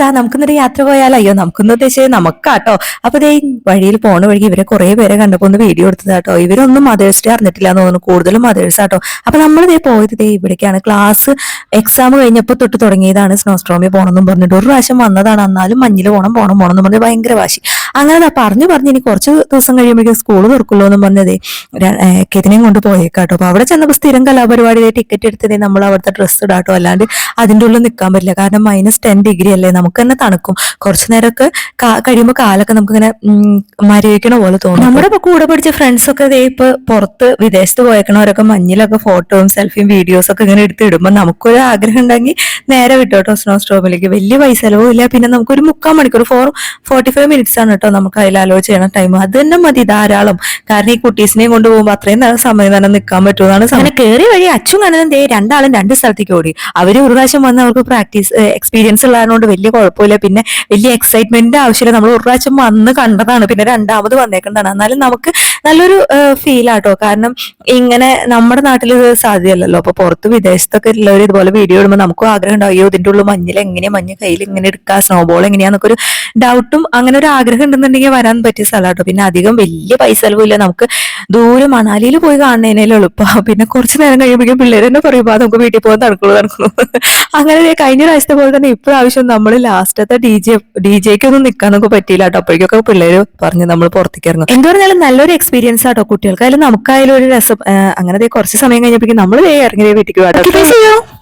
അതാ നമുക്കിന്നൊരു യാത്ര പോയാലോ? അയ്യോ നമുക്കൊന്ന് ഉദ്ദേശിച്ചത് നമുക്കാട്ടോ. അപ്പൊ ദേ വഴിയിൽ പോണ വഴിക്ക് ഇവരെ കുറെ പേരെ കണ്ടപ്പോ ഒന്ന് വീഡിയോ എടുത്തതാട്ടോ. ഇവരൊന്നും മദേഴ്സ് ഡേ അറിഞ്ഞിട്ടില്ല എന്ന് തോന്നുന്നു, കൂടുതലും മദേഴ്സ് ആട്ടോ. അപ്പൊ നമ്മൾ ദേ പോയത് ദേ ഇവിടേക്കാണ്. ക്ലാസ് എക്സാം കഴിഞ്ഞപ്പോൾ തൊട്ട് തുടങ്ങിയതാണ് സ്നോസ്ട്രോമിൽ പോകണമെന്നും പറഞ്ഞിട്ട്. ഒരു പ്രാവശ്യം വന്നതാണ്, എന്നാലും മഞ്ഞിൽ പോകണം പോകണം പോകണം എന്ന് പറഞ്ഞ് ഭയങ്കര വാശി. അങ്ങനെ പറഞ്ഞു ഇനി കുറച്ച് ദിവസം കഴിയുമ്പോഴേക്കും സ്കൂൾ തുറക്കുള്ളൂ എന്ന് പറഞ്ഞതേ കെതിനെയും കൊണ്ട് പോയേക്കാട്ടോ. അപ്പൊ അവിടെ ചെന്നപ്പോൾ സ്ഥിരം കലാപരിപാടി ടിക്കറ്റ് എടുത്തതേ നമ്മൾ അവിടുത്തെ ഡ്രസ്സ് ഇടാട്ടോ, അല്ലാണ്ട് അതിൻ്റെ ഉള്ളിൽ നിൽക്കാൻ പറ്റില്ല. കാരണം -10 ഡിഗ്രി അല്ലേ, നമുക്ക് തന്നെ തണുക്കും. കുറച്ചു നേരമൊക്കെ കഴിയുമ്പോൾ കാലൊക്കെ നമുക്കിങ്ങനെ മരവിക്കണ പോലെ തോന്നും. നമ്മുടെ ഇപ്പൊ കൂടെ പഠിച്ച ഫ്രണ്ട്സ് ഒക്കെ ദേ ഇപ്പൊ പുറത്ത് വിദേശത്ത് പോയേക്കണവരൊക്കെ മഞ്ഞിലൊക്കെ ഫോട്ടോയും സെൽഫിയും വീഡിയോസ് ഒക്കെ ഇങ്ങനെ എടുത്ത് ഇടുമ്പോൾ നമുക്കൊരു ആഗ്രഹം ഉണ്ടെങ്കിൽ നേരെ വിട്ടോട്ടോ സ്നോസ്ട്രോമിലേക്ക്. വലിയ പൈസ ചെലവും ഇല്ല, പിന്നെ നമുക്കൊരു 3/4 മണിക്കൂർ 45 മിനിറ്റ്സ് ആണ് കേട്ടോ നമുക്ക് അതിൽ അലോ ചെയ്യണ ടൈം. അത് തന്നെ മതി ധാരാളം. കാരണം ഈ കുട്ടീസിനെയും കൊണ്ട് പോകുമ്പോൾ അത്രയും നേരം സമയം തന്നെ നിൽക്കാൻ പറ്റുമെന്നാണ്. അങ്ങനെ കയറി വഴി അച്ഛൻ കാണുന്നത് ദേ രണ്ടാളും 2 സ്ഥലത്തേക്ക് ഓടി. അവര് ഒരു പ്രാവശ്യം വന്ന് അവർക്ക് എക്സ്പീരിയൻസ് ഉള്ളതുകൊണ്ട് വലിയ കുഴപ്പമില്ല, പിന്നെ വലിയ എക്സൈറ്റ്മെന്റിന്റെ ആവശ്യമില്ല. നമ്മൾ ഒരു പ്രാവശ്യം വന്ന് കണ്ടതാണ്, പിന്നെ രണ്ടാമത് വന്നേക്കുന്നതാണ്. എന്നാലും നമുക്ക് നല്ലൊരു ഫീൽ ആട്ടോ. കാരണം ഇങ്ങനെ നമ്മുടെ നാട്ടിൽ ഇത് സാധ്യമല്ലല്ലോ. അപ്പൊ പുറത്ത് വിദേശത്തൊക്കെ ഉള്ളവർ ഇതുപോലെ വീഡിയോ ഇടുമ്പോൾ നമുക്കും ആഗ്രഹം ഉണ്ടാവും, അയ്യോ ഇതിന്റെ ഉള്ളിൽ മഞ്ഞിൽ എങ്ങനെയാ, മഞ്ഞ് കയ്യിൽ ഇങ്ങനെ എടുക്കുക, സ്നോബോൾ എങ്ങനെയാന്നൊക്കെ ഒരു ഡൗട്ടും അങ്ങനെ ഒരു ആഗ്രഹം ഉണ്ടെന്നുണ്ടെങ്കിൽ വരാൻ പറ്റിയ സ്ഥലമാട്ടോ. പിന്നെ അധികം വലിയ പൈസ ചെലവില്ല, നമുക്ക് ദൂരെ മണാലിയിൽ പോയി കാണുന്നതിനേലും എളുപ്പം. പിന്നെ കുറച്ച് നേരം കഴിയുമ്പോഴേക്കും പിള്ളേർ തന്നെ പറയുമ്പോൾ നമുക്ക് വീട്ടിൽ പോകാൻ തണുക്കുള്ളൂ. അങ്ങനെ കഴിഞ്ഞ പ്രാവശ്യത്തെ പോലെ തന്നെ ഇപ്രാവശ്യം നമ്മൾ ലാസ്റ്റത്തെ ഡി ജെക്കൊന്നും നിൽക്കാനൊക്കെ പറ്റിയില്ല കേട്ടോ. അപ്പോഴേക്കൊക്കെ പിള്ളേര് പറഞ്ഞ് നമ്മൾ പുറത്തേക്ക് ഇറങ്ങും. എന്ത് പറഞ്ഞാലും നല്ലൊരു എക്സ്പീരിയൻസ് ആട്ടോ, കുട്ടികൾക്കായാലും നമുക്കായാലും ഒരു രസം. അങ്ങനെ കുറച്ച് സമയം കഴിഞ്ഞപ്പോഴേക്കും നമ്മൾ ഇറങ്ങി വീട്ടിലേക്ക് പോകാം.